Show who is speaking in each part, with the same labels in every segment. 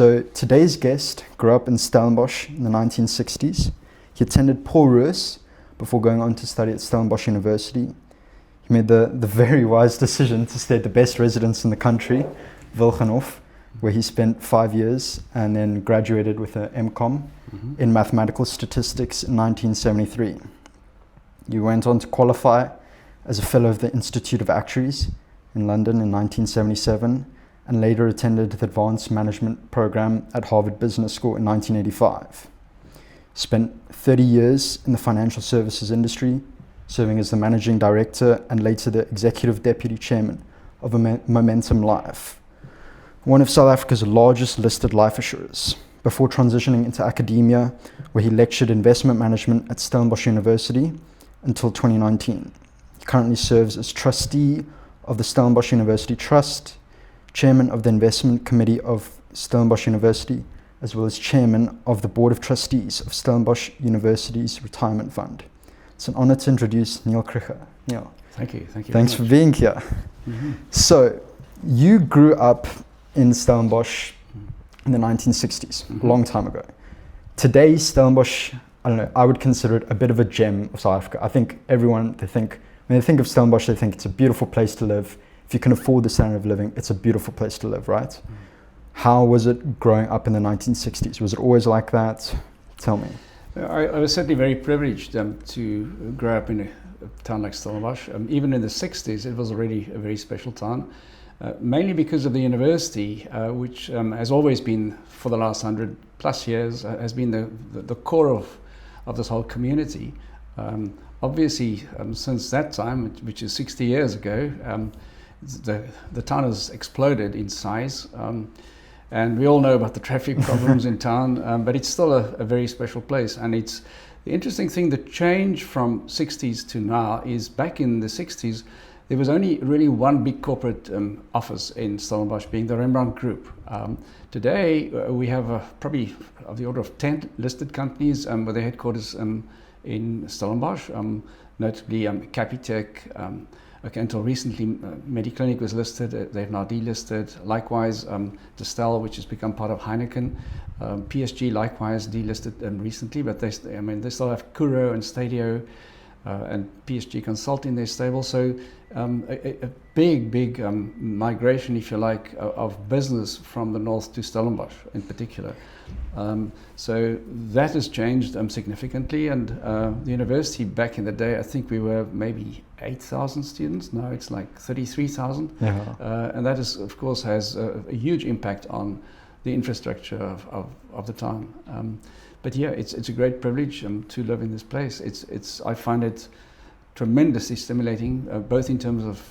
Speaker 1: So today's guest grew up in Stellenbosch in the 1960s. He attended Paul Roos before going on to study at Stellenbosch University. He made the very wise decision to stay at the best residence in the country, Wilgenhof, where he spent 5 years and then graduated with an MCom in mathematical statistics in 1973. He went on to qualify as a fellow of the Institute of Actuaries in London in 1977 and later attended the Advanced Management Program at Harvard Business School in 1985. Spent 30 years in the financial services industry, serving as the managing director and later the executive deputy chairman of Momentum Life, one of South Africa's largest listed life assurers, before transitioning into academia, where he lectured investment management at Stellenbosch University until 2019. He currently serves as trustee of the Stellenbosch University Trust, chairman of the investment committee of Stellenbosch University, as well as chairman of the board of trustees of Stellenbosch University's retirement fund. It's an honor to introduce Niel Krige. Niel.
Speaker 2: Thank you.
Speaker 1: Thanks for being here. So, you grew up in Stellenbosch in the 1960s, a long time ago. Today, Stellenbosch, I don't know, I would consider it a bit of a gem of South Africa. I think everyone, when they think of Stellenbosch, they think it's a beautiful place to live. If you can afford the standard of living, it's a beautiful place to live, right? How was it growing up in the 1960s? Was it always like that? Tell me.
Speaker 2: I was certainly very privileged to grow up in a town like Stellenbosch. Even in the 60s, it was already a very special town, mainly because of the university, which has always been, for the last 100 plus years, has been the core of this whole community. Obviously, since that time, which is 60 years ago, the town has exploded in size. And we all know about the traffic problems in town, but it's still a very special place. And it's the interesting thing, the change from 60s to now is back in the 60s, there was only really one big corporate office in Stellenbosch, being the Rembrandt Group. Today, we have probably of the order of 10 listed companies with their headquarters in Stellenbosch, notably Capitec. Until recently, Mediclinic was listed. They've now delisted. Likewise, Distel, which has become part of Heineken. PSG, likewise, delisted recently, but they still have Kuro and Stadio and PSG Consult in their stable. So a big migration, if you like, of business from the north to Stellenbosch in particular. So that has changed significantly, and the university back in the day, I think we were maybe 8,000 students. Now it's like 33,000, and that is, of course, has a huge impact on the infrastructure of the town. But yeah, it's a great privilege to live in this place. I find it tremendously stimulating, both in terms of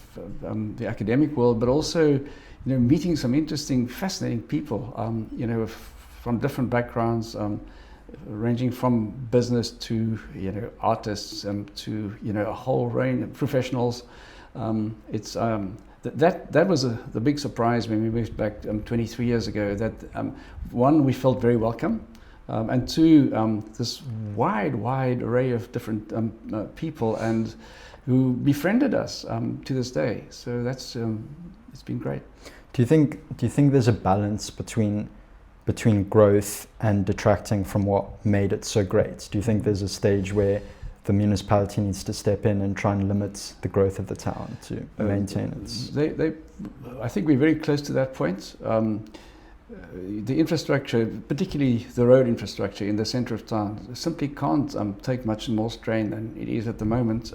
Speaker 2: the academic world, but also meeting some interesting, fascinating people. From different backgrounds, ranging from business to artists and to a whole range of professionals. That was the big surprise when we moved back 23 years ago. That one, we felt very welcome, and two, this wide array of different people and who befriended us to this day. So that's it's been great.
Speaker 1: Do you think there's a balance between growth and detracting from what made it so great? Do you think there's a stage where the municipality needs to step in and try and limit the growth of the town to maintain its...
Speaker 2: I think we're very close to that point. The infrastructure, particularly the road infrastructure in the center of town, simply can't take much more strain than it is at the moment.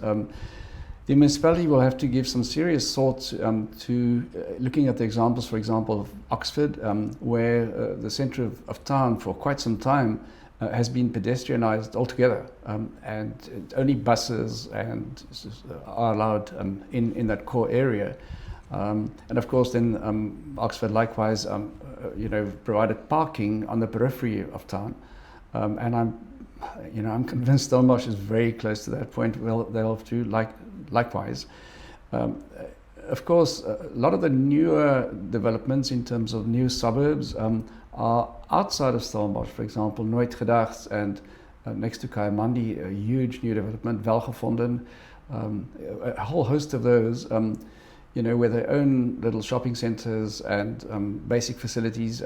Speaker 2: The municipality will have to give some serious thought to looking at the examples, for example, of Oxford, where the centre of town for quite some time has been pedestrianised altogether, and only buses are allowed in that core area. And of course, then Oxford likewise, provided parking on the periphery of town, and I'm convinced Stellenbosch is very close to that point. Well, they'll have to likewise. Of course, a lot of the newer developments in terms of new suburbs are outside of Stellenbosch. For example, Nooit Gedacht and next to Kayamandi, a huge new development, Welgevonden, a whole host of those, where they own little shopping centres and basic facilities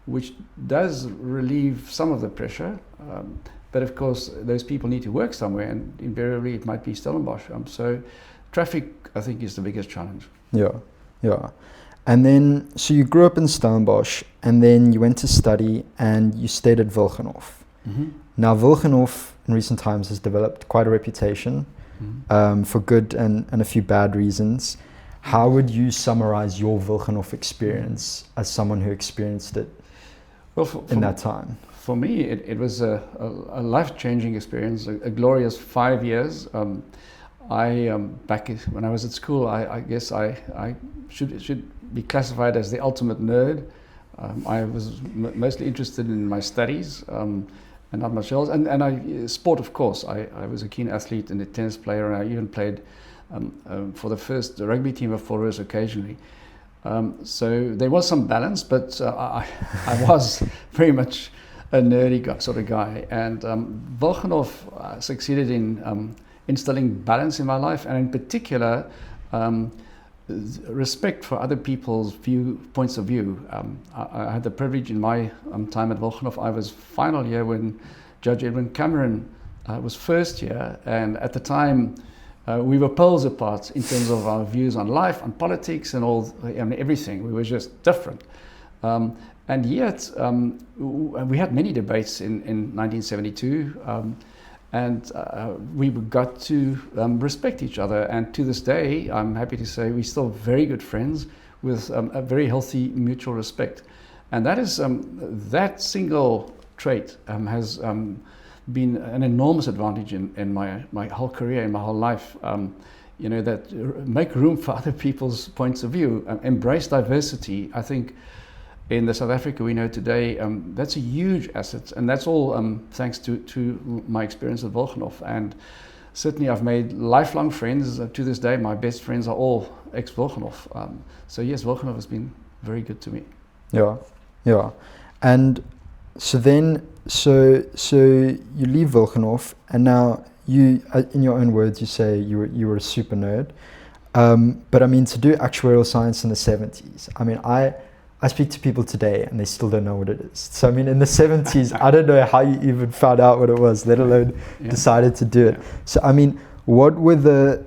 Speaker 2: which does relieve some of the pressure. But of course, those people need to work somewhere, and invariably it might be Stellenbosch. So traffic, I think, is the biggest challenge.
Speaker 1: Yeah, yeah. And then, so you grew up in Stellenbosch, and then you went to study, and you stayed at Wilgenhof.
Speaker 2: Mm-hmm.
Speaker 1: Now, Wilgenhof in recent times has developed quite a reputation for good and a few bad reasons. How would you summarize your Wilgenhof experience as someone who experienced it in that time?
Speaker 2: For me, it was a life-changing experience, a glorious 5 years. Back when I was at school, I guess I should be classified as the ultimate nerd. I was mostly interested in my studies and not much else. And sport, of course. I was a keen athlete and a tennis player, and I even played for the first rugby team of Forres occasionally. So there was some balance, but I was very much a nerdy sort of guy. And Wilgenhof succeeded in instilling balance in my life, and in particular, respect for other people's points of view. I had the privilege in my time at Wilgenhof. I was final year when Judge Edwin Cameron was first year, and at the time we were poles apart in terms of our views on life, on politics, and everything. We were just different. And yet, we had many debates in 1972, and we got to respect each other. And to this day, I'm happy to say we're still very good friends with a very healthy mutual respect. And that is that single trait has been an enormous advantage in my whole career, in my whole life. That make room for other people's points of view, embrace diversity. I think in the South Africa we know today, that's a huge asset, and that's all thanks to my experience at Wilgenhof. And certainly I've made lifelong friends. To this day, my best friends are all ex-Wilgenhof. So yes, Wilgenhof has been very good to me.
Speaker 1: Yeah. And so you leave Wilgenhof, and now you, in your own words, you say you were a super nerd. But I mean, to do actuarial science in the 70s, I mean, I speak to people today and they still don't know what it is. So I mean, in the 70s, I don't know how you even found out what it was, let alone decided to do it. So I mean, what were the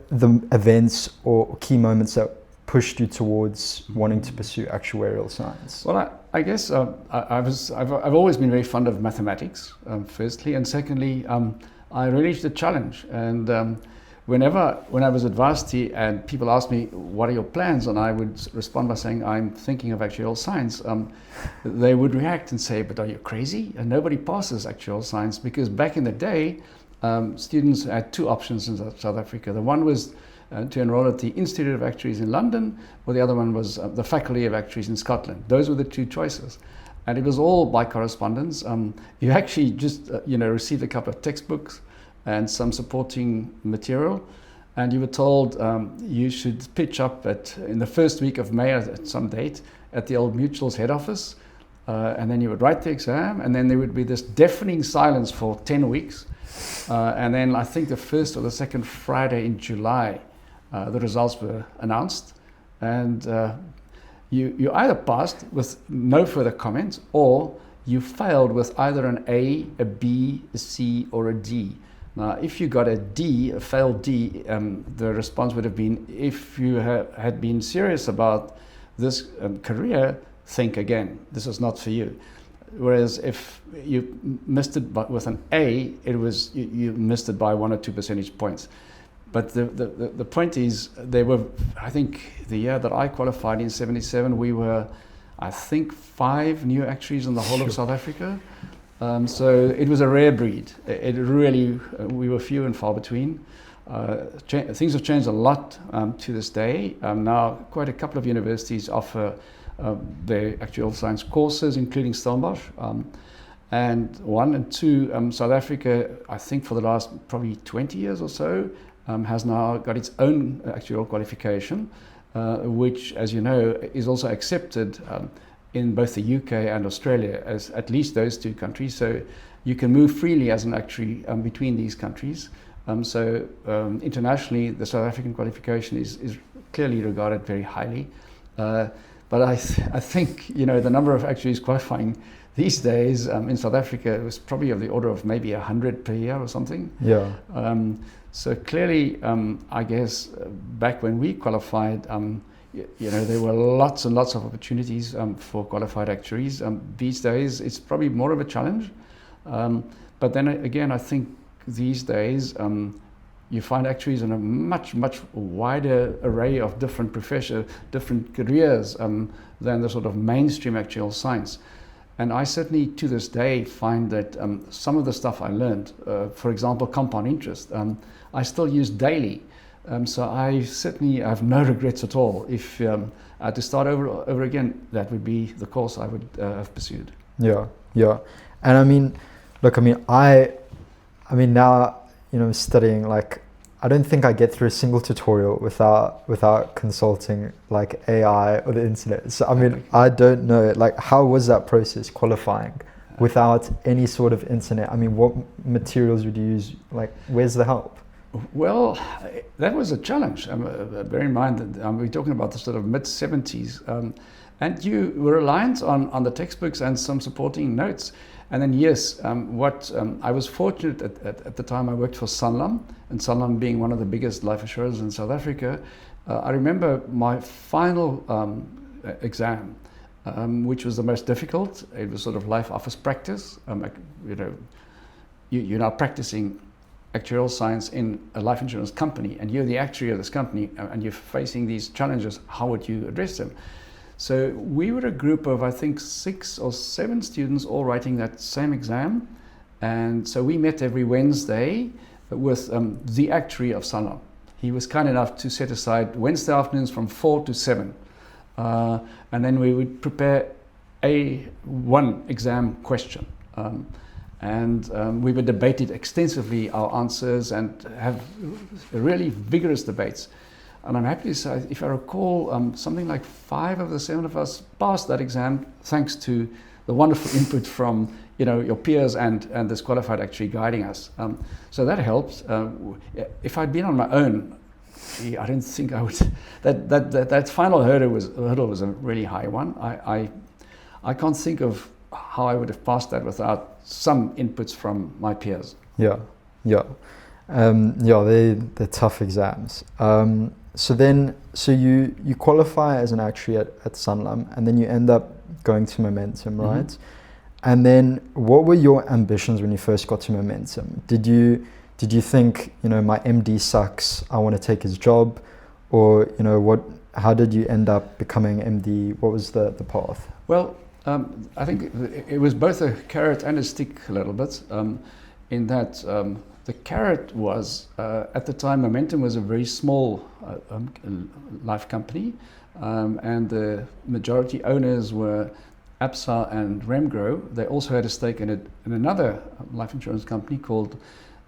Speaker 1: events or key moments that pushed you towards wanting to pursue actuarial science?
Speaker 2: Well, I guess I've always been very fond of mathematics, firstly, and secondly, I relished the challenge. And when I was at varsity and people asked me, what are your plans? And I would respond by saying, I'm thinking of actuarial science. They would react and say, but are you crazy? And nobody passes actuarial science, because back in the day, students had two options in South Africa. The one was to enroll at the Institute of Actuaries in London, or the other one was the Faculty of Actuaries in Scotland. Those were the two choices. And it was all by correspondence. You actually just received a couple of textbooks and some supporting material, and you were told you should pitch up in the first week of May at some date at the Old Mutual's head office, and then you would write the exam, and then there would be this deafening silence for 10 weeks, and then I think the first or the second Friday in July, the results were announced, and you either passed with no further comments, or you failed with either an A, a B, a C, or a D. Now, if you got a D, a failed D, the response would have been, if you had been serious about this career, think again. This is not for you. Whereas if you missed it with an A, it was you missed it by 1 or 2 percentage points. But the point is, I think the year that I qualified in 77, we were, I think, 5 new actuaries in the whole of South Africa. So it was a rare breed. It really, we were few and far between. Things have changed a lot to this day. Now quite a couple of universities offer their actuarial science courses, including Stellenbosch. And 1 and 2, South Africa, I think for the last probably 20 years or so, has now got its own actuarial qualification, which, as you know, is also accepted in both the UK and Australia, as at least those 2 countries. So you can move freely as an actuary between these countries. So internationally, the South African qualification is clearly regarded very highly. But but I think, you know, the number of actuaries qualifying these days in South Africa was probably of the order of maybe 100 per year or something.
Speaker 1: Yeah.
Speaker 2: So clearly, I guess back when we qualified, you know, there were lots and lots of opportunities for qualified actuaries. These days, it's probably more of a challenge. But then again, I think these days, you find actuaries in a much wider array of different professions, different careers than the sort of mainstream actuarial science. And I certainly, to this day, find that some of the stuff I learned, for example, compound interest, I still use daily. So I certainly have no regrets at all. If I had to start over again, that would be the course I would have pursued.
Speaker 1: Yeah, yeah. And I mean, look, I mean now, you know, studying, like, I don't think I get through a single tutorial without consulting like AI or the internet. So I mean, I don't know, like, how was that process qualifying without any sort of internet? I mean, what materials would you use? Like, where's the help?
Speaker 2: Well, that was a challenge. Bear in mind that we're talking about the sort of mid-70s. And you were reliant on the textbooks and some supporting notes. And then, yes, I was fortunate at the time I worked for Sanlam, and Sanlam being one of the biggest life insurers in South Africa. I remember my final exam, which was the most difficult. It was sort of life office practice. You know, you're now practicing actuarial science in a life insurance company, and you're the actuary of this company, and you're facing these challenges. How would you address them? So we were a group of, I think, 6 or 7 students all writing that same exam. And so we met every Wednesday with the actuary of Sanlam. He was kind enough to set aside Wednesday afternoons from 4 to 7. And then we would prepare one exam question. We would debate it extensively, our answers, and have really vigorous debates. And I'm happy to say, if I recall, something like 5 of the 7 of us passed that exam thanks to the wonderful input from, you know, your peers and this qualified actuary guiding us. So that helped. If I'd been on my own, I don't think I would. That final hurdle was a really high one. I can't think of how I would have passed that without some inputs from my peers.
Speaker 1: Yeah. They're tough exams. So you qualify as an actuary at Sanlam, and then you end up going to Momentum, right? Mm-hmm. And then what were your ambitions when you first got to Momentum? Did you think, you know, my MD sucks, I want to take his job? Or, you know, how did you end up becoming MD? What was the path?
Speaker 2: Well, I think it was both a carrot and a stick a little bit, in that the carrot was, at the time, Momentum was a very small life company, and the majority owners were ABSA and Remgrow. They also had a stake in another life insurance company called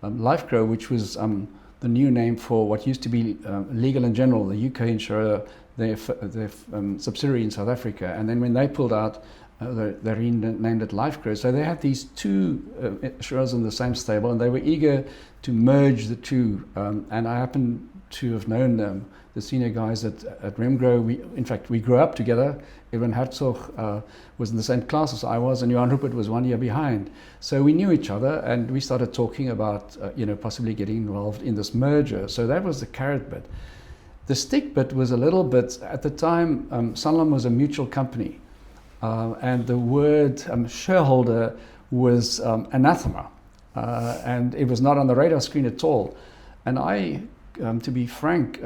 Speaker 2: Lifegrow, which was the new name for what used to be Legal & General, the UK insurer, their subsidiary in South Africa. And then when they pulled out, they renamed it Lifegrow. So they had these 2 insurers in the same stable, and they were eager to merge the 2. And I happen to have known the senior guys at Remgrow. In fact, we grew up together. Evan Herzog was in the same class as I was, and Johan Rupert was 1 year behind. So we knew each other, and we started talking about possibly getting involved in this merger. So that was the carrot bit. The stick bit was a little bit, at the time, Sanlam was a mutual company. And the word shareholder was anathema, and it was not on the radar screen at all. And I, to be frank,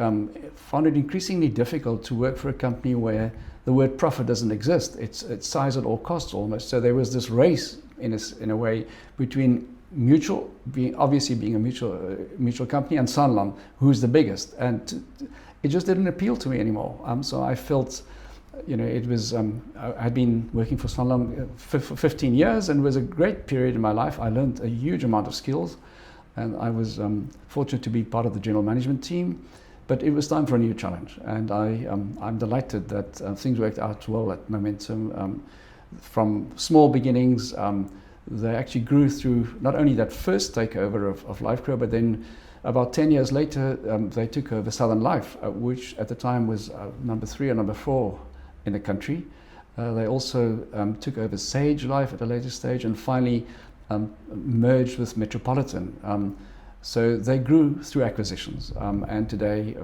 Speaker 2: found it increasingly difficult to work for a company where the word profit doesn't exist. It's size at all costs almost. So there was this race in a way between being a mutual company, and Sanlam, who's the biggest, and it just didn't appeal to me anymore. So I felt, it was, I'd been working for Sanlam for 15 years, and it was a great period in my life. I learned a huge amount of skills, and I was fortunate to be part of the general management team. But it was time for a new challenge, and I'm delighted that things worked out well at Momentum. From small beginnings, they actually grew through not only that first takeover of Lifegrow, but then about 10 years later, they took over Southern Life, which at the time was number 3 or number 4 in the country. They also took over Sage Life at a later stage, and finally merged with Metropolitan. So they grew through acquisitions, and today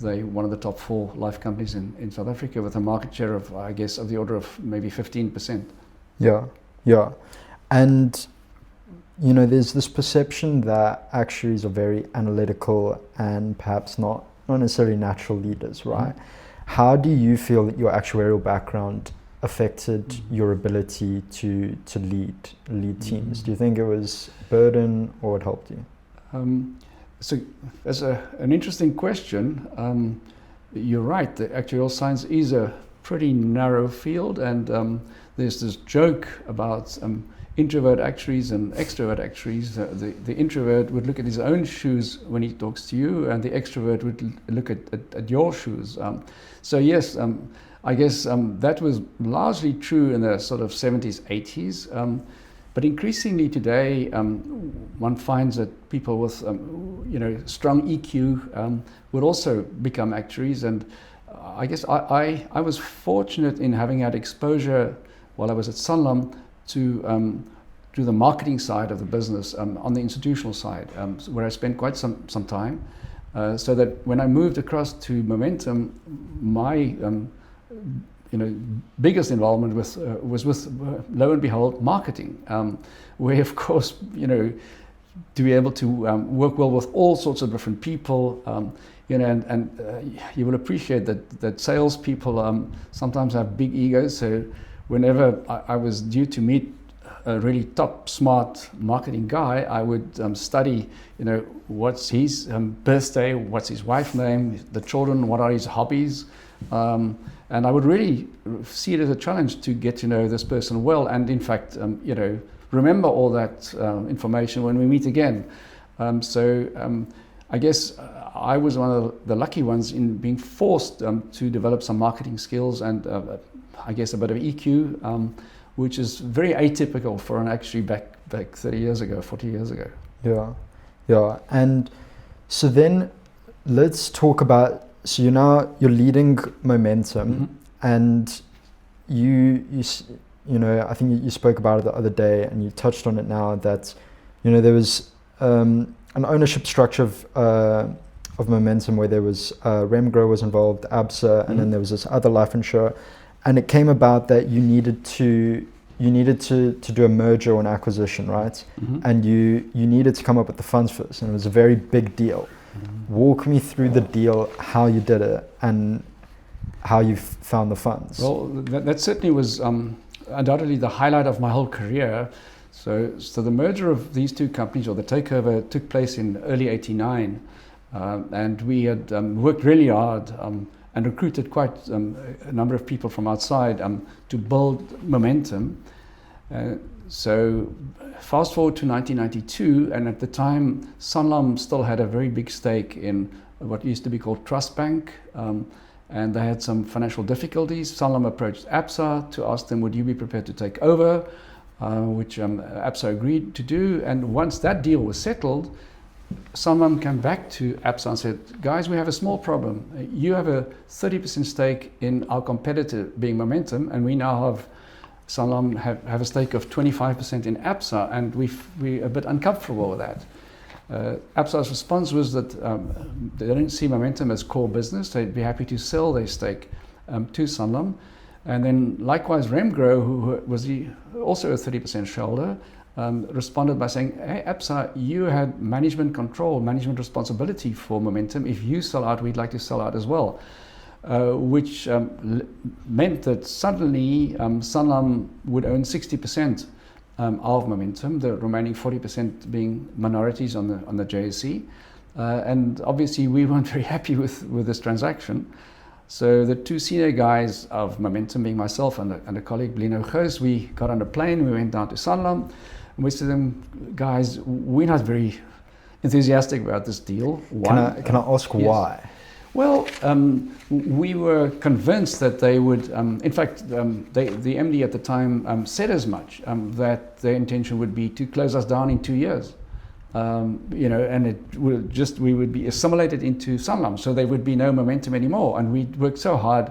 Speaker 2: they're one of the top 4 life companies in South Africa, with a market share of, I guess, of the order of maybe 15%.
Speaker 1: Yeah, yeah. And, you know, there's this perception that actuaries are very analytical and perhaps not necessarily natural leaders, right? How do you feel that your actuarial background affected your ability to lead teams? Do you think it was a burden or it helped you?
Speaker 2: So that's an interesting question. You're right, the actuarial science is a pretty narrow field, and there's this joke about introvert actuaries and extrovert actuaries. The introvert would look at his own shoes when he talks to you, and the extrovert would look at your shoes. So yes, I guess that was largely true in the sort of 70s, 80s. But increasingly today, one finds that people with strong EQ would also become actuaries. And I guess I was fortunate in having had exposure while I was at Sanlam to the marketing side of the business, on the institutional side, where I spent quite some time. So that when I moved across to Momentum, my biggest involvement was with lo and behold, marketing, where of course, to be able to work well with all sorts of different people, and you will appreciate that salespeople sometimes have big egos. So whenever I was due to meet a really top, smart marketing guy, I would study, what's his birthday, what's his wife's name, the children, what are his hobbies. And I would really see it as a challenge to get to know this person well, and in fact, remember all that information when we meet again. I guess I was one of the lucky ones in being forced to develop some marketing skills and I guess a bit of EQ, which is very atypical for an actuary back 30 years ago, 40 years ago.
Speaker 1: Yeah. And so then let's talk about, so you're leading Momentum, and you I think you spoke about it the other day, and you touched on it now, that there was an ownership structure of Momentum where there was Remgro was involved, ABSA, and then there was this other life insurer, and it came about that you needed to do a merger or an acquisition, right? And you needed to come up with the funds first, and it was a very big deal. Walk me through the deal, how you did it, and how you found the funds.
Speaker 2: Well, that certainly was undoubtedly the highlight of my whole career. So the merger of these two companies, or the takeover, took place in early '89, and we had worked really hard and recruited quite a number of people from outside to build Momentum. So fast forward to 1992, and at the time, Sanlam still had a very big stake in what used to be called Trust Bank, and they had some financial difficulties. Sanlam approached ABSA to ask them, would you be prepared to take over, which ABSA agreed to do. And once that deal was settled, Sanlam came back to ABSA and said, guys, we have a small problem. You have a 30% stake in our competitor being Momentum, and we now have Sanlam have a stake of 25% in ABSA, and we're a bit uncomfortable with that. ABSA's response was that they don't see Momentum as core business. They'd be happy to sell their stake to Sanlam. And then likewise, Remgro, who was also a 30% shareholder, responded by saying, hey, ABSA, you had management control, management responsibility for Momentum. If you sell out, we'd like to sell out as well. Which meant that suddenly Sanlam would own 60% of Momentum, the remaining 40% being minorities on the JSE. And obviously we weren't very happy with this transaction. So the two senior guys of Momentum, being myself and a colleague, Blino Goos, we got on a plane, we went down to Sanlam, and we said to them, guys, we're not very enthusiastic about this deal.
Speaker 1: Can I ask why?
Speaker 2: Yes. Well, we were convinced that they would, in fact, the MD at the time said as much, that their intention would be to close us down in 2 years. And we would be assimilated into Sanlam, so there would be no Momentum anymore. And we worked so hard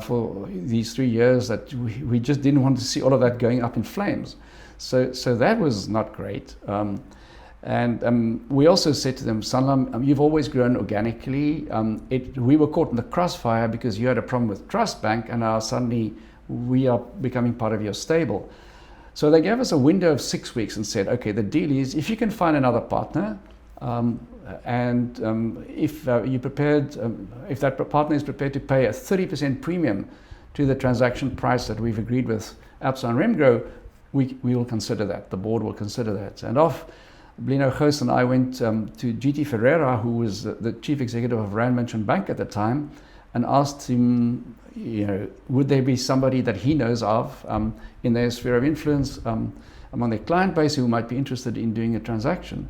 Speaker 2: for these 3 years that we just didn't want to see all of that going up in flames. So that was not great. And we also said to them, Sanlam, you've always grown organically. We were caught in the crossfire because you had a problem with Trust Bank, and now suddenly we are becoming part of your stable. So they gave us a window of 6 weeks and said, okay, the deal is if you can find another partner, if you're prepared, if that partner is prepared to pay a 30% premium to the transaction price that we've agreed with Absa and Remgro, we will consider that. The board will consider that. And Blino Gous and I went to GT Ferreira, who was the chief executive of Rand Merchant Bank at the time, and asked him, would there be somebody that he knows of in their sphere of influence among their client base who might be interested in doing a transaction.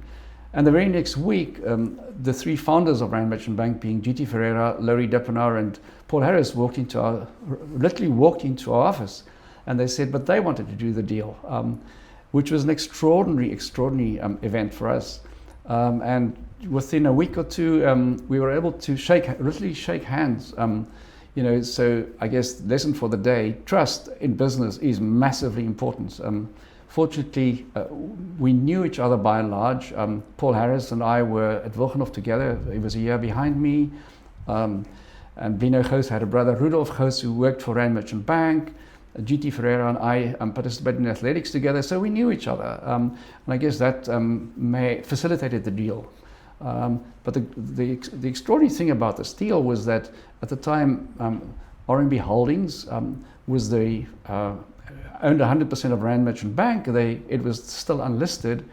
Speaker 2: And the very next week, the three founders of Rand Merchant Bank, being GT Ferreira, Laurie Dippenaar, and Paul Harris, literally walked into our office, and they said, but they wanted to do the deal, which was an extraordinary event for us. And within a week or two, we were able to literally shake hands. So I guess lesson for the day: trust in business is massively important. Fortunately, we knew each other by and large. Paul Harris and I were at Wilgenhof together. He was a year behind me. And Blino Gous had a brother, Rudolf Gous, who worked for Rand Merchant Bank. GT Ferreira and I participated in athletics together, so we knew each other. And I guess that facilitated the deal. But the extraordinary thing about this deal was that at the time, RMB Holdings was owned 100% of Rand Merchant Bank. It was still unlisted,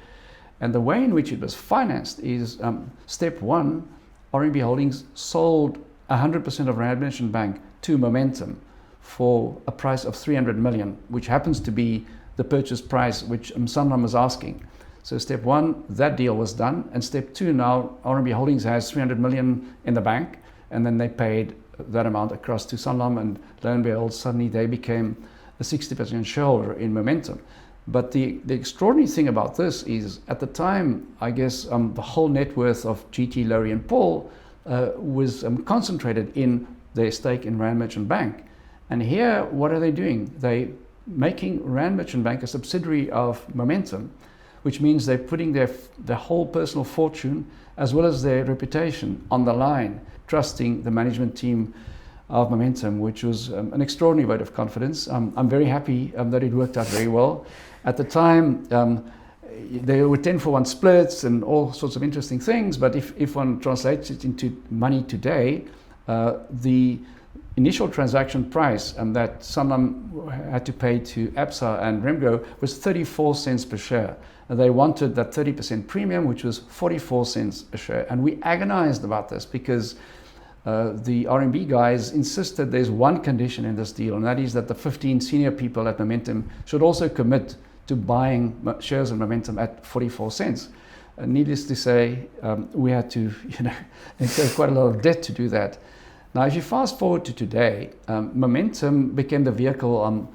Speaker 2: and the way in which it was financed is step one: RMB Holdings sold 100% of Rand Merchant Bank to Momentum for a price of 300 million, which happens to be the purchase price which Sanlam was asking. So step one, that deal was done, and step two, now RMB Holdings has 300 million in the bank, and then they paid that amount across to Sanlam, and lo and behold, suddenly they became a 60% shareholder in Momentum. But the extraordinary thing about this is, at the time, I guess the whole net worth of GT, Laurie and Paul was concentrated in their stake in Rand Merchant Bank. And here, what are they doing? They're making Rand Merchant Bank a subsidiary of Momentum, which means they're putting their whole personal fortune as well as their reputation on the line, trusting the management team of Momentum, which was an extraordinary vote of confidence. I'm very happy that it worked out very well. At the time, there were 10-for-1 splits and all sorts of interesting things, but if one translates it into money today, the initial transaction price that Sanlam had to pay to Absa and Remgro was 34 cents per share. They wanted that 30% premium, which was 44 cents a share. And we agonized about this because the RMB guys insisted there's one condition in this deal, and that is that the 15 senior people at Momentum should also commit to buying shares in Momentum at 44 cents. Needless to say, we had to incur quite a lot of debt to do that. Now, if you fast forward to today, Momentum became the vehicle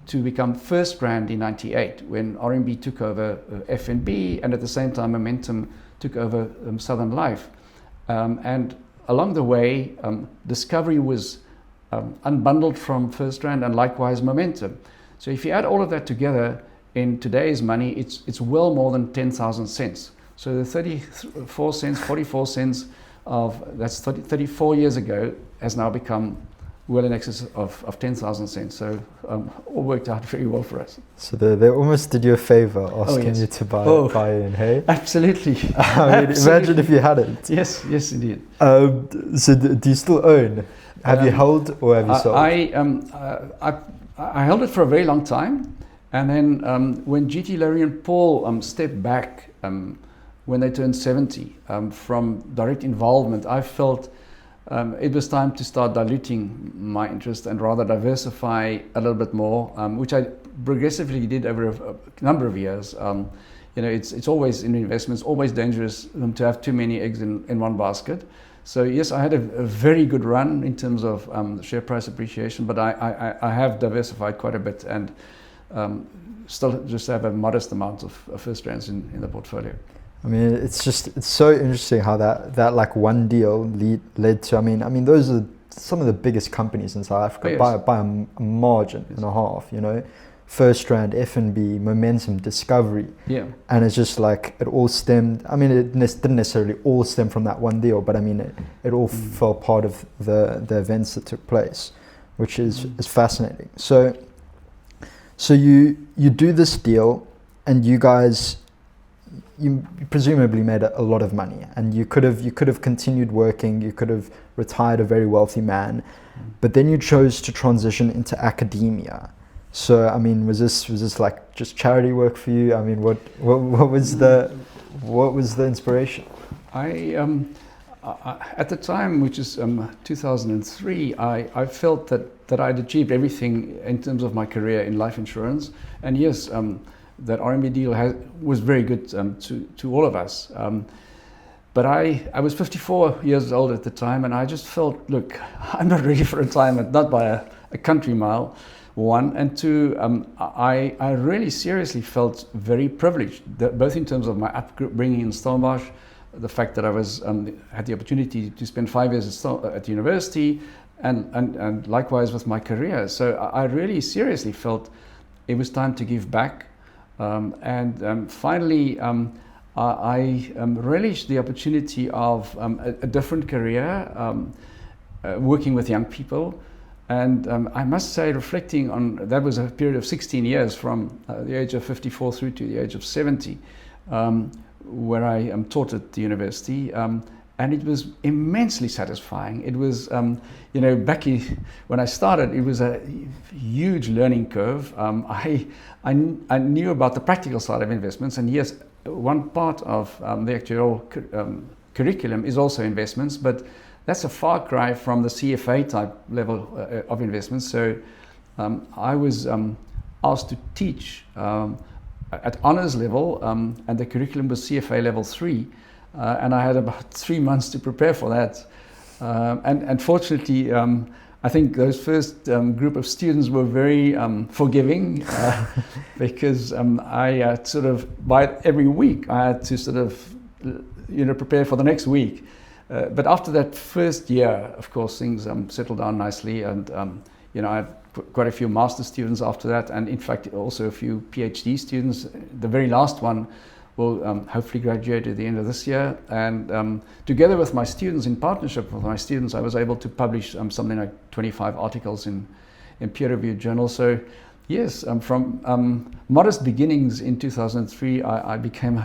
Speaker 2: to become First Rand in '98 when RMB took over FNB, and at the same time Momentum took over Southern Life. And along the way, Discovery was unbundled from First Rand, and likewise Momentum. So if you add all of that together in today's money, it's well more than 10,000 cents. So the 34 cents, 44 cents that's 34 years ago has now become well in excess of 10,000 cents. So all worked out very well for us.
Speaker 1: So they almost did you a favor asking you to buy in, hey?
Speaker 2: Absolutely.
Speaker 1: I mean, imagine if you hadn't.
Speaker 2: Yes, indeed.
Speaker 1: So do you still own? Have you held or have you sold?
Speaker 2: I held it for a very long time, and then when GT, Laurie and Paul stepped back when they turned 70 from direct involvement, I felt it was time to start diluting my interest and rather diversify a little bit more, which I progressively did over a number of years. It's always in investments, always dangerous to have too many eggs in one basket. So yes, I had a very good run in terms of share price appreciation, but I have diversified quite a bit and still just have a modest amount of First Rands in the portfolio.
Speaker 1: I mean, it's so interesting how that like one deal led to. I mean, those are some of the biggest companies in South Africa
Speaker 2: Oh, yes.
Speaker 1: by a margin and a half, you know. First Strand, F&B, Momentum, Discovery.
Speaker 2: Yeah.
Speaker 1: And it's just like it all stemmed, I mean, it didn't necessarily all stem from that one deal, but I mean, it all fell part of the events that took place, which is fascinating. So you do this deal, and you guys, you presumably made a lot of money, and you could have continued working, you could have retired a very wealthy man, but then you chose to transition into academia. So I mean, was this like just charity work for you? I mean, what was the inspiration?
Speaker 2: I at the time, which is 2003, I felt that I'd achieved everything in terms of my career in life insurance, and yes, that RMB deal was very good to all of us. But I was 54 years old at the time, and I just felt, look, I'm not ready for retirement, not by a country mile. One, and two, I really seriously felt very privileged, both in terms of my upbringing in Stellenbosch, the fact that I had the opportunity to spend 5 years at university, and likewise with my career. So I really seriously felt it was time to give back, and finally I relished the opportunity of a different career, working with young people. And I must say, reflecting on that, was a period of 16 years from the age of 54 through to the age of 70, where I taught at the university, and it was immensely satisfying. It was, back when I started, it was a huge learning curve. I knew about the practical side of investments, and yes, one part of the actuarial curriculum is also investments, but that's a far cry from the CFA type level of investments. So I was asked to teach at honours level, and the curriculum was CFA level 3, and I had about 3 months to prepare for that. And fortunately, I think those first group of students were very forgiving, because I sort of, by every week, I had to sort of prepare for the next week. But after that first year, of course, things settled down nicely, and I had quite a few master's students after that, and in fact also a few PhD students. The very last one will hopefully graduate at the end of this year, and together with my students, in partnership with my students, I was able to publish something like 25 articles in peer-reviewed journals. So yes, from modest beginnings in 2003, I became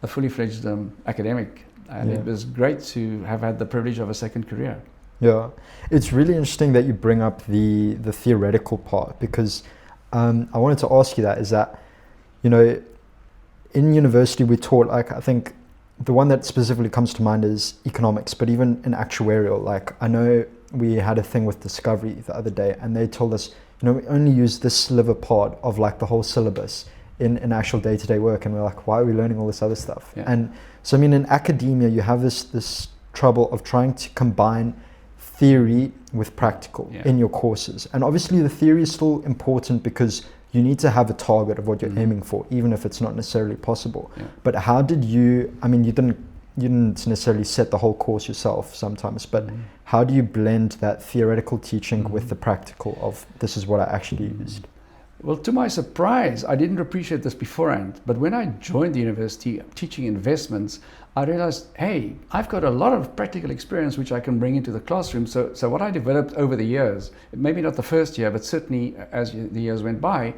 Speaker 2: a fully fledged academic. And it was great to have had the privilege of a second career.
Speaker 1: Yeah, it's really interesting that you bring up the theoretical part, because I wanted to ask you that, is that, in university we taught, like, I think the one that specifically comes to mind is economics, but even in actuarial, like, I know we had a thing with Discovery the other day, and they told us, we only use this sliver part of like the whole syllabus in actual day-to-day work, and we're like, why are we learning all this other stuff?
Speaker 2: Yeah.
Speaker 1: And so I mean, in academia you have this trouble of trying to combine theory with practical in your courses, and obviously the theory is still important because you need to have a target of what you're aiming for, even if it's not necessarily possible. But how did you, I mean, you didn't necessarily set the whole course yourself sometimes, but how do you blend that theoretical teaching with the practical of, this is what I actually used?
Speaker 2: Well, to my surprise, I didn't appreciate this beforehand, but when I joined the university teaching investments, I realized, hey, I've got a lot of practical experience which I can bring into the classroom. So what I developed over the years, maybe not the first year, but certainly as the years went by,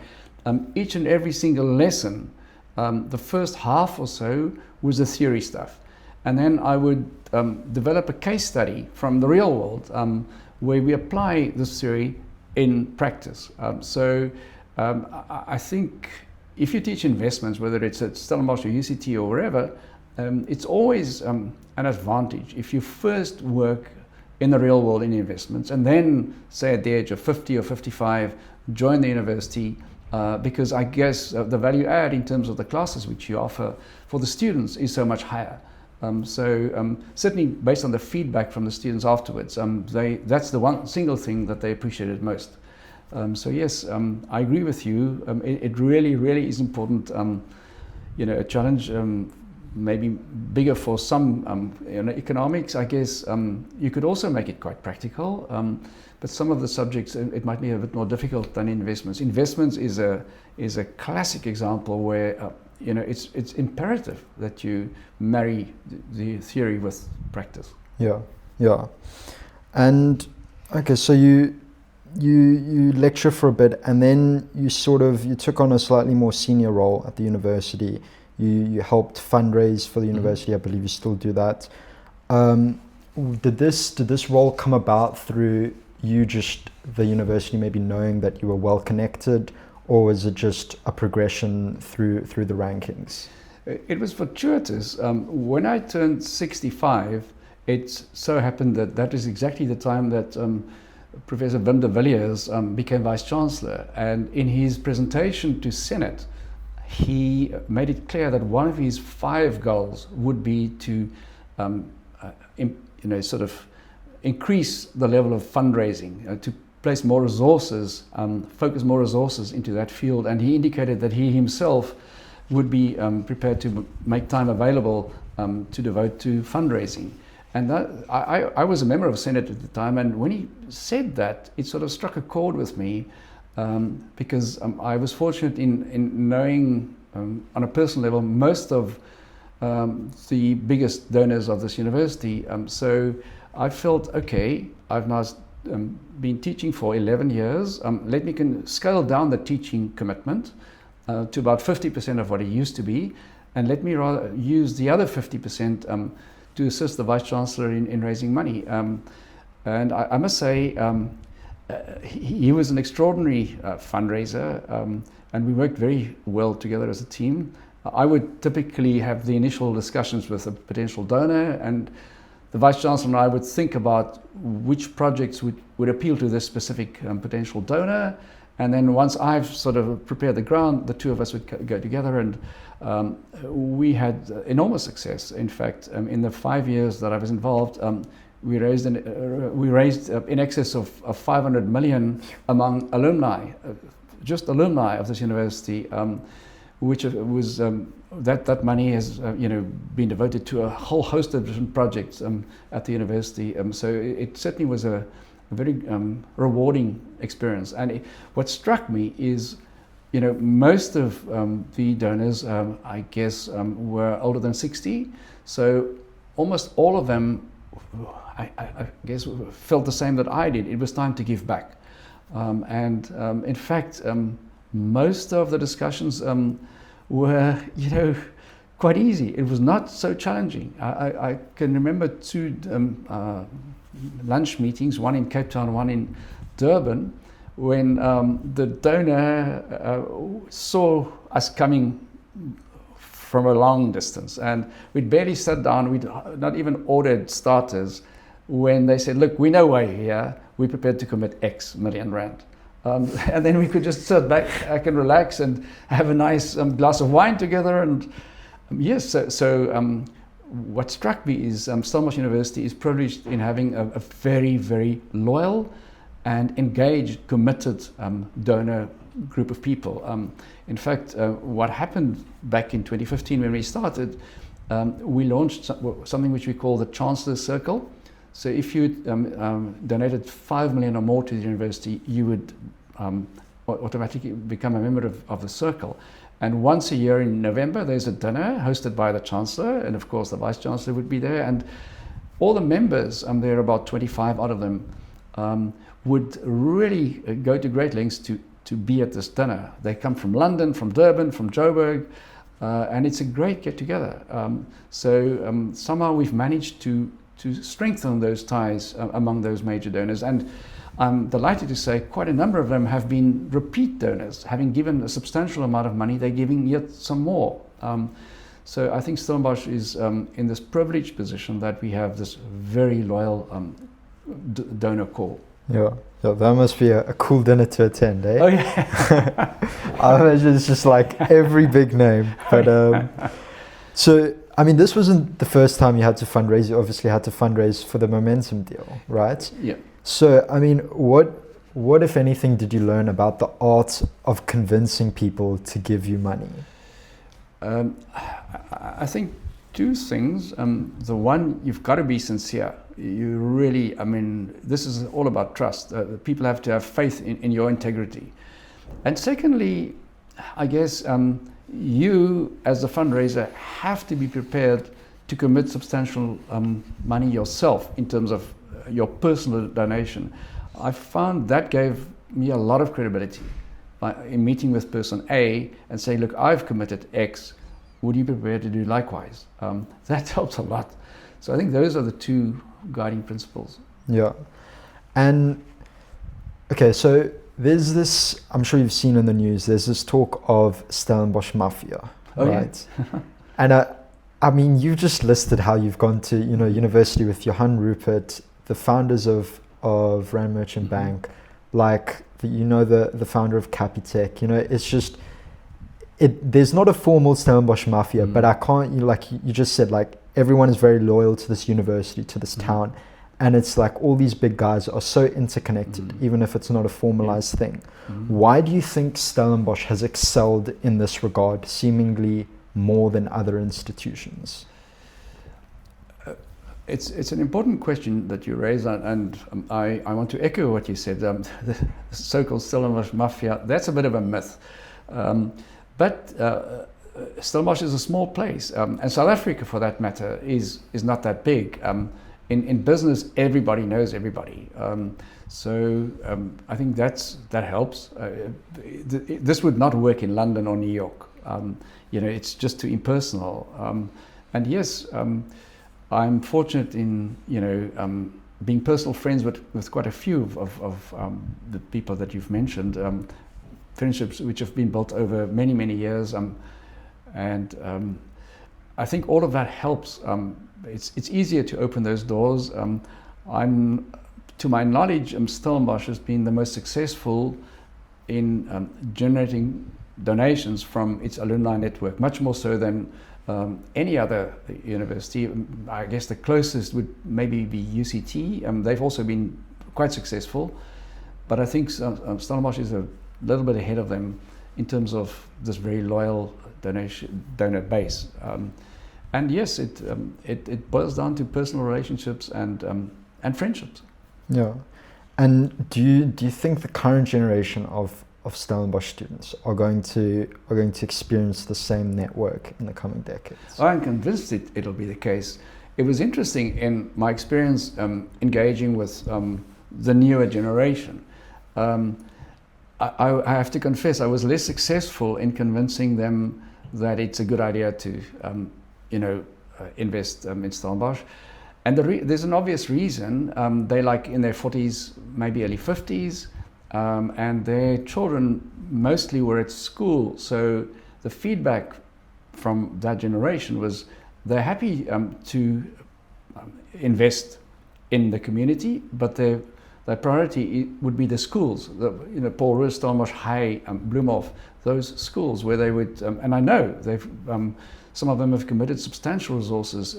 Speaker 2: each and every single lesson, the first half or so was the theory stuff. And then I would develop a case study from the real world, where we apply this theory in practice. I think if you teach investments, whether it's at Stellenbosch or UCT or wherever, it's always an advantage if you first work in the real world in investments, and then say at the age of 50 or 55 join the university, because I guess the value add in terms of the classes which you offer for the students is so much higher. Certainly based on the feedback from the students afterwards, that's the one single thing that they appreciated most. So yes, I agree with you. It really, really is important. A challenge maybe bigger for some economics, I guess. You could also make it quite practical, but some of the subjects it might be a bit more difficult than investments. Investments is a classic example where it's imperative that you marry the theory with practice.
Speaker 1: Yeah. And okay, so you lecture for a bit, and then you took on a slightly more senior role at the university. You helped fundraise for the university. I believe you still do that. Did this role come about through you just the university maybe knowing that you were well connected, or was it just a progression through the rankings?
Speaker 2: It was fortuitous. When I turned 65, it so happened that is exactly the time that Professor Wim de Villiers became Vice Chancellor, and in his presentation to Senate, he made it clear that one of his 5 goals would be to sort of increase the level of fundraising, to place more resources, focus more resources into that field. And he indicated that he himself would be prepared to make time available to devote to fundraising. And that, I was a member of Senate at the time, and when he said that, it sort of struck a chord with me, because I was fortunate in knowing on a personal level most of the biggest donors of this university. So I felt, okay, I've now been teaching for 11 years. Let me scale down the teaching commitment to about 50% of what it used to be, and let me rather use the other 50% to assist the Vice Chancellor in raising money. And I must say, he was an extraordinary fundraiser, and we worked very well together as a team. I would typically have the initial discussions with a potential donor, and the Vice Chancellor and I would think about which projects would appeal to this specific potential donor. And then once I've sort of prepared the ground, the two of us would go together, and we had enormous success. In fact, in the 5 years that I was involved, we raised in excess of 500 million among alumni, just alumni of this university, which was that money has been devoted to a whole host of different projects at the university. So it certainly was a very rewarding experience. And what struck me is, most of the donors, I guess, were older than 60. So almost all of them, I guess, felt the same that I did. It was time to give back. In fact, most of the discussions were, quite easy. It was not so challenging. I can remember 2 lunch meetings, one in Cape Town, one in Durban, when the donor saw us coming from a long distance, and we'd barely sat down, we'd not even ordered starters, when they said, look, we know why you're here, we're prepared to commit X million rand. And then we could just sit back, I can relax and have a nice glass of wine together. And yes, so what struck me is Stellenbosch University is privileged in having a very, very loyal and engaged, committed donor group of people. In fact, what happened back in 2015 when we started, we launched something which we call the Chancellor's Circle. So if you donated 5 million or more to the university, you would automatically become a member of the circle. And once a year in November, there's a dinner hosted by the Chancellor, and of course the Vice Chancellor would be there, and all the members, there are about 25 out of them, would really go to great lengths to be at this dinner. They come from London, from Durban, from Joburg, and it's a great get-together. So somehow we've managed to strengthen those ties among those major donors. And I'm delighted to say quite a number of them have been repeat donors. Having given a substantial amount of money, they're giving yet some more. So I think Stellenbosch is in this privileged position that we have this very loyal donor core.
Speaker 1: Yeah, that must be a cool dinner to attend, eh?
Speaker 2: Oh yeah.
Speaker 1: I imagine it's just like every big name. But so, I mean, this wasn't the first time you had to fundraise. You obviously had to fundraise for the Momentum deal, right?
Speaker 2: Yeah.
Speaker 1: So, I mean, what if anything did you learn about the art of convincing people to give you money?
Speaker 2: I think two things. The one, you've got to be sincere. You really, I mean, this is all about trust. People have to have faith in your integrity. And secondly, I guess you as a fundraiser have to be prepared to commit substantial money yourself in terms of your personal donation. I found that gave me a lot of credibility in meeting with person A and saying, look, I've committed X, would you be prepared to do likewise? That helps a lot. So I think those are the two guiding principles.
Speaker 1: Yeah. And okay, so there's this, I'm sure you've seen in the news, there's this talk of Stellenbosch Mafia, right? Yeah. And I mean, you've just listed how you've gone to, university with Johan Rupert, the founders of Rand Merchant Bank, like, the founder of Capitec, it's just, there's not a formal Stellenbosch Mafia, but I can't, you just said, like, everyone is very loyal to this university, to this town. And it's like all these big guys are so interconnected, even if it's not a formalized thing. Why do you think Stellenbosch has excelled in this regard, seemingly more than other institutions?
Speaker 2: It's an important question that you raise, and I want to echo what you said. The so-called Stellenbosch Mafia, that's a bit of a myth. But Stellenbosch is a small place, and South Africa, for that matter, is not that big. In business, everybody knows everybody. So I think that helps. This would not work in London or New York. It's just too impersonal. And yes, I'm fortunate in being personal friends with quite a few of the people that you've mentioned. Friendships which have been built over many, many years. And I think all of that helps. It's easier to open those doors. To my knowledge, Stellenbosch has been the most successful in generating donations from its alumni network, much more so than any other university. I guess the closest would maybe be UCT. They've also been quite successful, but I think Stellenbosch is a little bit ahead of them in terms of this very loyal donor base. And yes, it boils down to personal relationships and friendships.
Speaker 1: Yeah. And do you think the current generation of Stellenbosch students are going to experience the same network in the coming decades?
Speaker 2: I'm convinced it'll be the case. It was interesting in my experience engaging with the newer generation. I have to confess, I was less successful in convincing them that it's a good idea to invest in Stellenbosch. And there's an obvious reason. They're like in their 40s, maybe early 50s, and their children mostly were at school. So the feedback from that generation was they're happy to invest in the community, but their priority would be the schools, Paul Roos, Stellenbosch High, Bloemhof, those schools where they would, and I know they've, some of them have committed substantial resources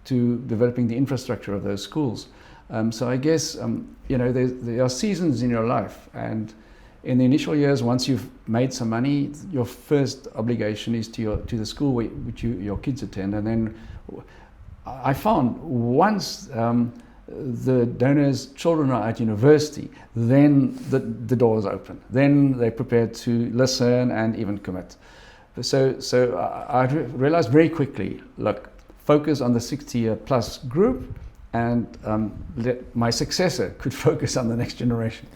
Speaker 2: to developing the infrastructure of those schools. So I guess, there are seasons in your life, and in the initial years, once you've made some money, your first obligation is to the school which your kids attend. And then I found once the donors' children are at university, then the door is open. Then they're prepared to listen and even commit. So I realized very quickly, look, focus on the 60-year plus group, and let my successor could focus on the next generation.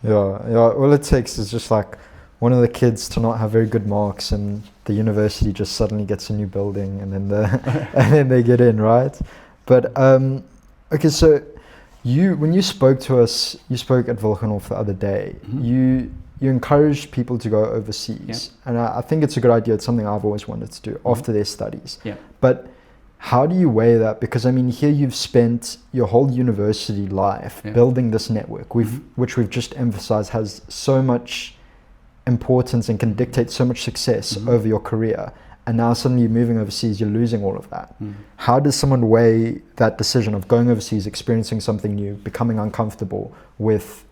Speaker 1: Yeah. All it takes is just like one of the kids to not have very good marks, and the university just suddenly gets a new building, and then they get in, right? But okay, so when you spoke to us, you spoke at Wilgenhof the other day. You encouraged people to go overseas, and I think it's a good idea. It's something I've always wanted to do after their studies.
Speaker 2: Yeah.
Speaker 1: But how do you weigh that? Because I mean, here you've spent your whole university life building this network, which we've just emphasized has so much importance and can dictate so much success over your career. And now suddenly you're moving overseas, you're losing all of that. How does someone weigh that decision of going overseas, experiencing something new, becoming uncomfortable with,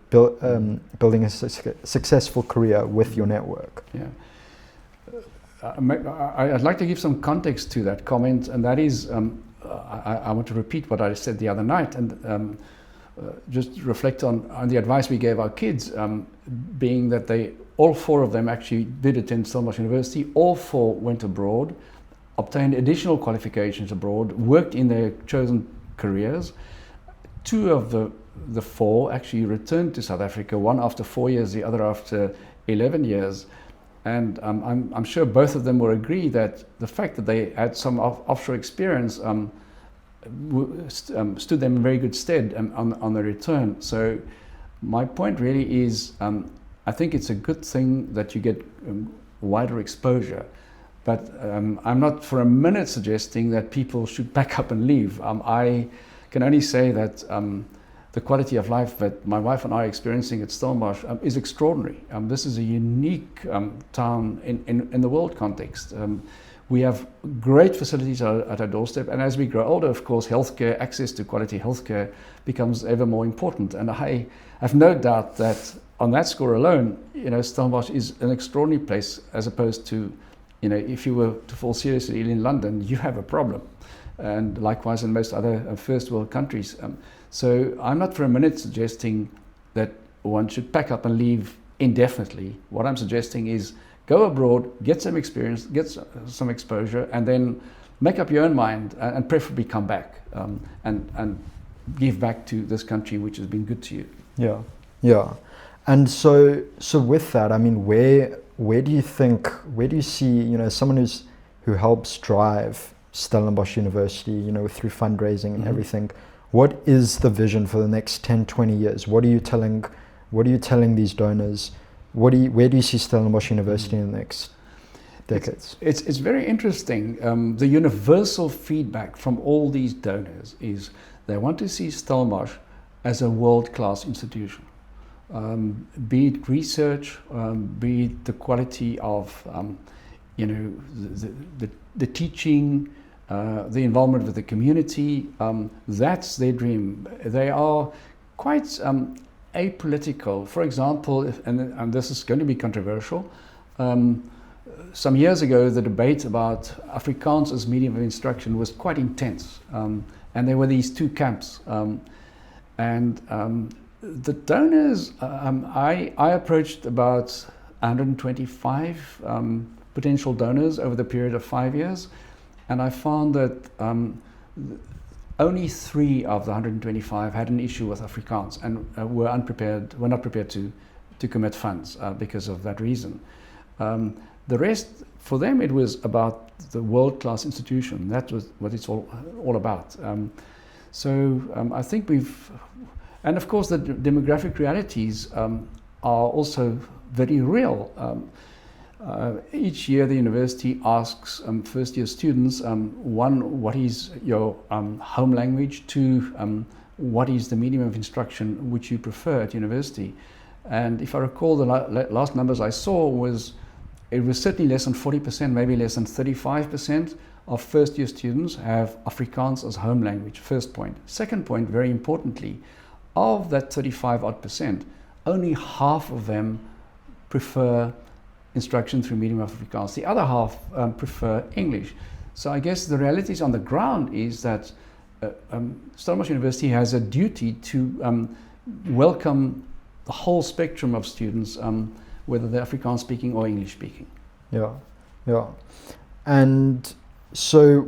Speaker 1: building a successful career with your network?
Speaker 2: Yeah. I'd like to give some context to that comment, and that is, I want to repeat what I said the other night, and just reflect on the advice we gave our kids, being that all four of them actually did attend Stellenbosch University. All four went abroad, obtained additional qualifications abroad, worked in their chosen careers. Two of the four actually returned to South Africa, one after 4 years, the other after 11 years. And I'm sure both of them will agree that the fact that they had some offshore experience stood them in very good stead on the return. So my point really is, I think it's a good thing that you get wider exposure. But I'm not for a minute suggesting that people should pack up and leave. I can only say that the quality of life that my wife and I are experiencing at Stellenbosch is extraordinary. This is a unique town in the world context. We have great facilities at our doorstep, and as we grow older, of course, healthcare, access to quality healthcare becomes ever more important. And I have no doubt that on that score alone, Stellenbosch is an extraordinary place, as opposed to, if you were to fall seriously ill in London, you have a problem. And likewise in most other first world countries. So I'm not for a minute suggesting that one should pack up and leave indefinitely. What I'm suggesting is go abroad, get some experience, get some exposure, and then make up your own mind, and preferably come back and give back to this country which has been good to you.
Speaker 1: Yeah. And so with that, I mean, where do you see, someone who helps drive Stellenbosch University, through fundraising and everything, what is the vision for the next 10, 20 years? What are you telling these donors? Where do you see Stellenbosch University in the next decades?
Speaker 2: It's very interesting. The universal feedback from all these donors is they want to see Stellenbosch as a world-class institution. Be it research, be it the quality of the teaching, the involvement with the community. That's their dream. They are quite apolitical. For example, and this is going to be controversial, some years ago the debate about Afrikaans as medium of instruction was quite intense, and there were these two camps, and the donors, I approached about 125 potential donors over the period of 5 years, and I found that only 3 of the 125 had an issue with Afrikaans and were not prepared to commit funds because of that reason. The rest, for them, it was about the world-class institution. That was what it's all about. I think and of course the demographic realities are also very real. Each year the university asks first-year students, one, what is your home language? Two, what is the medium of instruction which you prefer at university? And if I recall, the last numbers I saw it was certainly less than 40%, maybe less than 35% of first-year students have Afrikaans as home language, first point. Second point, very importantly, of that 35-odd%, only half of them prefer instruction through medium of Afrikaans. The other half prefer English. So I guess the realities on the ground is that Stellenbosch University has a duty to welcome the whole spectrum of students, whether they're Afrikaans speaking or English speaking.
Speaker 1: Yeah. And so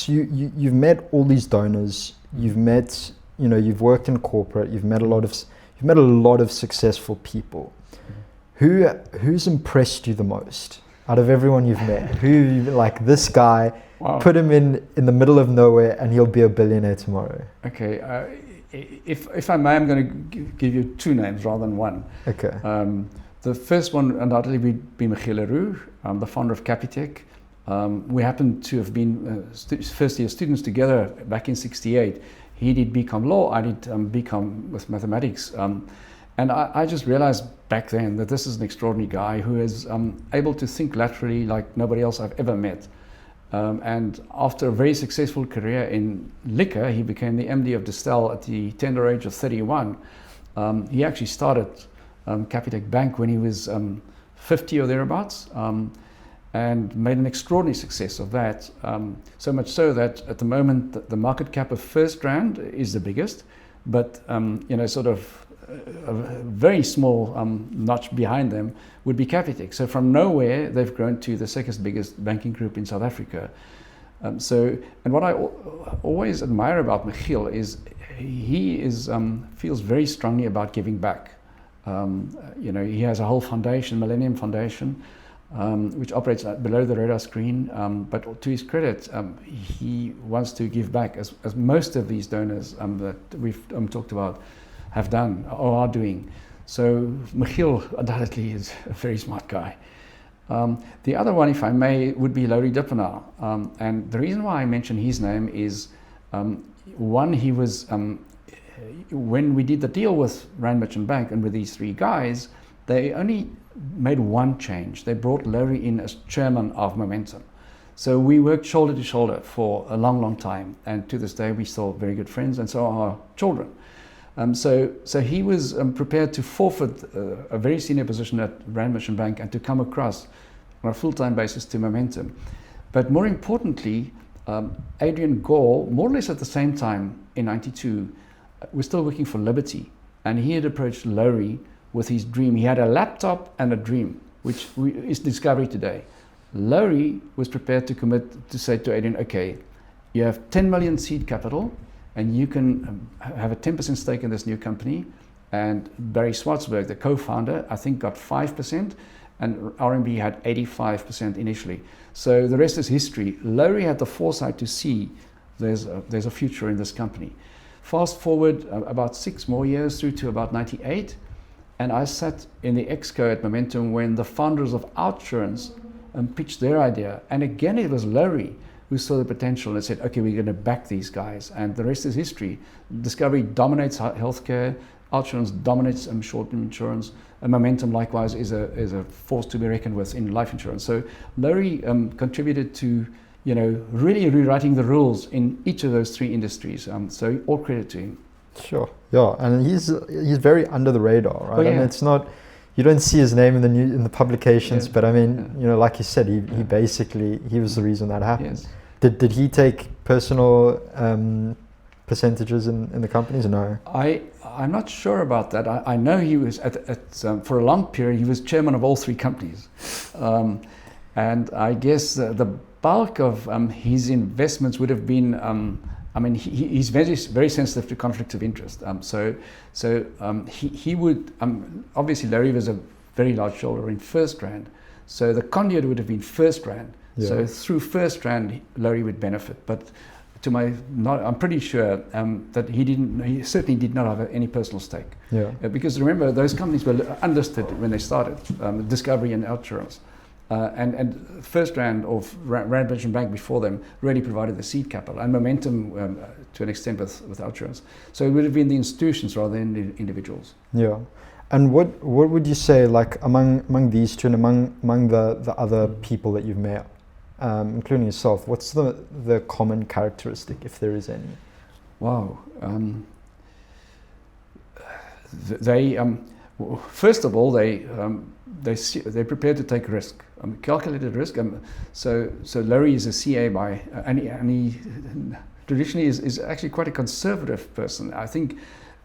Speaker 1: you've met all these donors, you've met, you've worked in corporate, you've met a lot of successful people. Who's impressed you the most out of everyone you've met? Who, like, this guy, wow, put him in the middle of nowhere and he'll be a billionaire tomorrow? Okay,
Speaker 2: if I may, I'm going to give you 2 names rather than one.
Speaker 1: Okay.
Speaker 2: The first one undoubtedly would be Michiel Leroux, the founder of Capitec. We happened to have been first-year students together back in '68. He did BCom law, I did BCom with mathematics. And I just realized back then that this is an extraordinary guy who is able to think laterally like nobody else I've ever met. And after a very successful career in liquor, he became the MD of Distel at the tender age of 31. He actually started Capitec Bank when he was 50 or thereabouts. and made an extraordinary success of that. So much so that at the moment the market cap of FirstRand is the biggest, but sort of a very small notch behind them would be Capitec. So from nowhere, they've grown to the second biggest banking group in South Africa. And what I always admire about Michiel is he feels very strongly about giving back. He has a whole foundation, Millennium Foundation, which operates below the radar screen. But to his credit, he wants to give back, as most of these donors that we've talked about have done or are doing. So Michiel undoubtedly is a very smart guy. The other one, if I may, would be Laurie Dippenaar. And the reason why I mention his name is, one, he was, when we did the deal with Rand Merchant Bank and with these three guys, they only made one change. They brought Laurie in as chairman of Momentum. So we worked shoulder to shoulder for a long, long time. And to this day, we're still very good friends, and so are our children. So he was prepared to forfeit a very senior position at Rand Merchant Bank and to come across on a full-time basis to Momentum. But more importantly, Adrian Gore, more or less at the same time in '92, was still working for Liberty. And he had approached Laurie with his dream. He had a laptop and a dream, which is Discovery today. Laurie was prepared to commit to say to Adrian, okay, you have 10 million seed capital, and you can have a 10% stake in this new company. And Barry Swartzberg, the co-founder, I think got 5%, and RMB had 85% initially. So the rest is history. Laurie had the foresight to see there's a future in this company. Fast forward about 6 more years through to about '98, and I sat in the exco at Momentum when the founders of Outsurance pitched their idea. And again, it was Laurie who saw the potential and said, okay, we're going to back these guys. And the rest is history. Discovery dominates healthcare. Outsurance dominates short-term insurance. And Momentum, likewise, is a force to be reckoned with in life insurance. So Laurie contributed to, really rewriting the rules in each of those 3 industries. So all credit to him.
Speaker 1: Sure. Yeah, and he's very under the radar, right?
Speaker 2: Oh, yeah.
Speaker 1: I mean, it's not, you don't see his name in the publications, but I mean, like you said, he basically, he was the reason that happened.
Speaker 2: Yes.
Speaker 1: Did he take personal percentages in the companies or no?
Speaker 2: I'm not sure about that. I know he was for a long period, he was chairman of all 3 companies. And I guess the bulk of his investments would have been, he's very sensitive to conflict of interest. He would, obviously Laurie was a very large shareholder in FirstRand. So the conduit would have been FirstRand. Yeah. So through FirstRand, Laurie would benefit. But I'm pretty sure that he certainly did not have any personal stake.
Speaker 1: Yeah.
Speaker 2: Because remember, those companies were unlisted when they started, Discovery and Outsurance. And FirstRand or Rand Merchant Bank before them really provided the seed capital and Momentum to an extent with Outsurance. So it would have been the institutions rather than the individuals.
Speaker 1: Yeah. And what would you say, like among these two and among the other people that you've met, including yourself, what's the common characteristic, if there is any?
Speaker 2: Wow. First of all, they're prepared to take risk, calculated risk. So Laurie is a CA and he traditionally is actually quite a conservative person. I think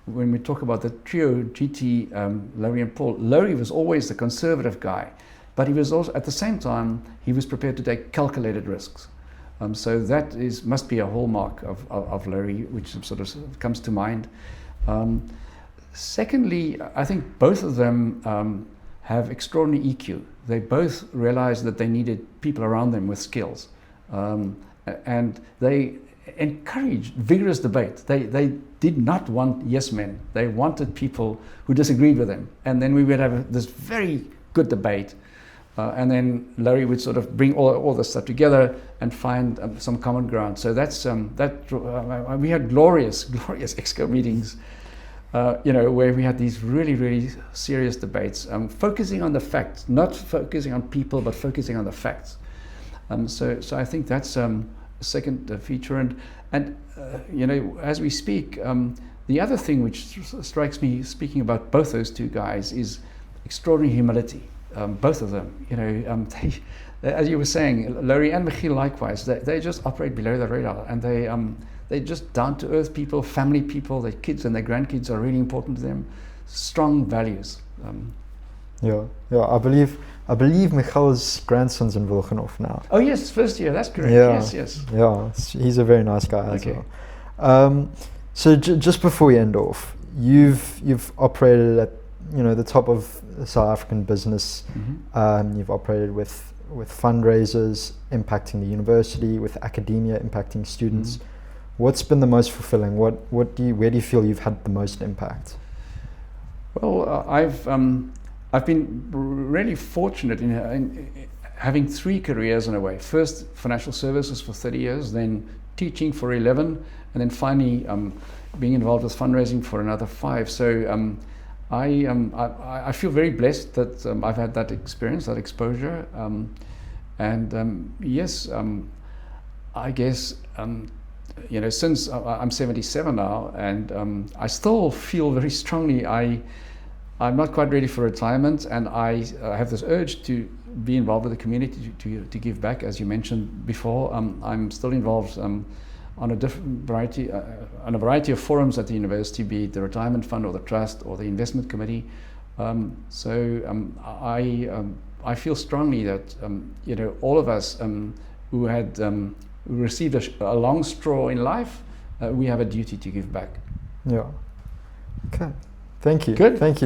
Speaker 2: when we talk about the trio, GT, Laurie and Paul, Laurie was always the conservative guy, but he was also, at the same time, he was prepared to take calculated risks. So that must be a hallmark of Laurie, which sort of comes to mind. Secondly, I think both of them have extraordinary EQ. They both realized that they needed people around them with skills. And they encouraged vigorous debate. They did not want yes men. They wanted people who disagreed with them. And then we would have this very good debate. And then Laurie would sort of bring all this stuff together and find some common ground. So that's we had glorious exco meetings, where we had these really, really serious debates, focusing on the facts, not focusing on people, but focusing on the facts. So I think that's a second feature. And as we speak, the other thing which strikes me, speaking about both those two guys, is extraordinary humility. Both of them, as you were saying, Laurie and Michiel likewise, they just operate below the radar, and they're just down-to-earth people, family people. Their kids and their grandkids are really important to them. Strong values.
Speaker 1: Yeah, I believe Michel's grandson's in Wilgenhof now.
Speaker 2: Oh yes, first year. That's correct.
Speaker 1: Yeah.
Speaker 2: Yes.
Speaker 1: Yeah, he's a very nice guy as
Speaker 2: Okay.
Speaker 1: well. So just before we end off, you've operated at the top of South African business.
Speaker 2: Mm-hmm.
Speaker 1: You've operated with fundraisers impacting the university, with academia impacting students.
Speaker 2: Mm-hmm.
Speaker 1: What's been the most fulfilling? Where do you feel you've had the most impact?
Speaker 2: Well, I've been really fortunate in having 3 careers in a way. First, financial services for 30 years, then teaching for 11, and then finally being involved with fundraising for another 5. So I feel very blessed that I've had that experience, that exposure, yes, I guess. Since I'm 77 now, and I still feel very strongly I'm not quite ready for retirement, and I have this urge to be involved with the community, to give back, as you mentioned before. I'm still involved on a variety of forums at the university, be it the retirement fund or the trust or the investment committee. I feel strongly that all of us who had who received a long straw in life, we have a duty to give back.
Speaker 1: Yeah. Okay. Thank you.
Speaker 2: Good.
Speaker 1: Thank you.